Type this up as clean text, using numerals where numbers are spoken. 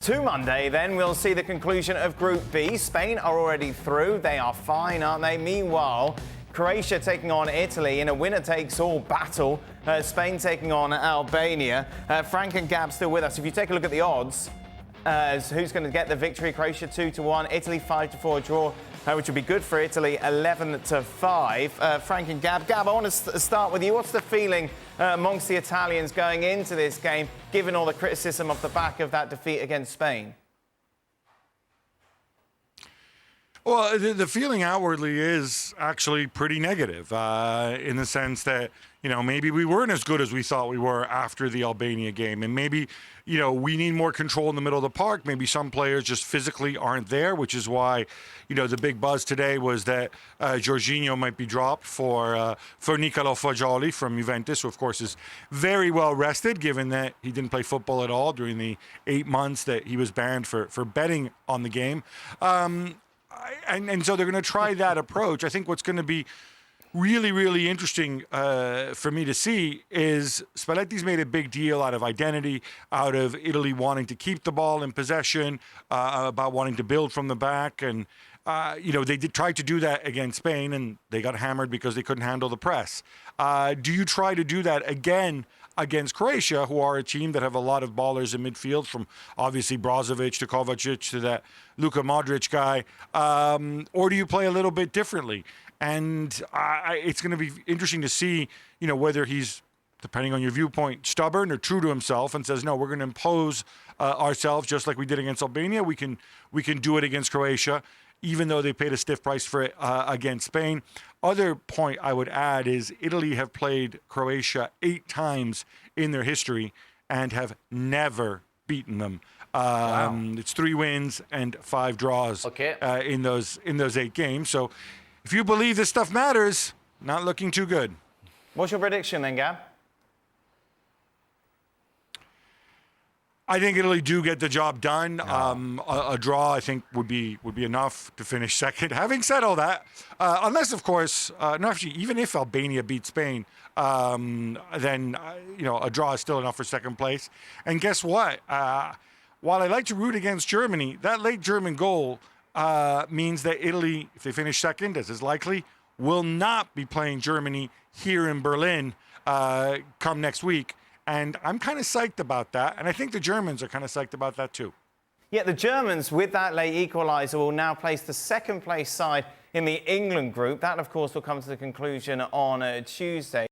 To Monday, then, we'll see the conclusion of Group B. Spain are already through. They are fine, aren't they? Meanwhile, Croatia taking on Italy in a winner-takes-all battle. Spain taking on Albania. Frank and Gab still with us. If you take a look at the odds, who's going to get the victory? Croatia 2-1, Italy 5-4 draw, which would be good for Italy 11-5. Frank and Gab, I want to start with you. What's the feeling amongst the Italians going into this game, given all the criticism off the back of that defeat against Spain? Well, the feeling outwardly is actually pretty negative in the sense that, maybe we weren't as good as we thought we were after the Albania game. And maybe, we need more control in the middle of the park. Maybe some players just physically aren't there, which is why, the big buzz today was that Jorginho might be dropped for Nicolo Fagioli from Juventus, who, of course, is very well rested, given that he didn't play football at all during the 8 months that he was banned for betting on the game. And so they're going to try that approach. I think what's going to be really, really interesting for me to see is Spalletti's made a big deal out of identity, out of Italy wanting to keep the ball in possession, about wanting to build from the back. And, they did try to do that against Spain, and they got hammered because they couldn't handle the press. Do you try to do that again against Croatia, who are a team that have a lot of ballers in midfield, from obviously Brozovic to Kovacic to that Luka Modric guy, or do you play a little bit differently? And it's going to be interesting to see, whether he's, depending on your viewpoint, stubborn or true to himself and says, no, we're going to impose ourselves just like we did against Albania. We can do it against Croatia, even though they paid a stiff price for it against Spain. Other point I would add is Italy have played Croatia 8 times in their history and have never beaten them. Wow. It's 3 wins and 5 draws in those 8 games. So if you believe this stuff matters, not looking too good. What's your prediction then, Gab? I think Italy do get the job done. A draw, I think, would be enough to finish second. Having said all that, unless, of course, no, actually, even if Albania beats Spain, then a draw is still enough for second place. And guess what? While I like to root against Germany, that late German goal means that Italy, if they finish second, as is likely, will not be playing Germany here in Berlin come next week. And I'm kind of psyched about that. And I think the Germans are kind of psyched about that too. Yeah, the Germans, with that late equaliser, will now place the second-place side in the England group. That, of course, will come to the conclusion on Tuesday.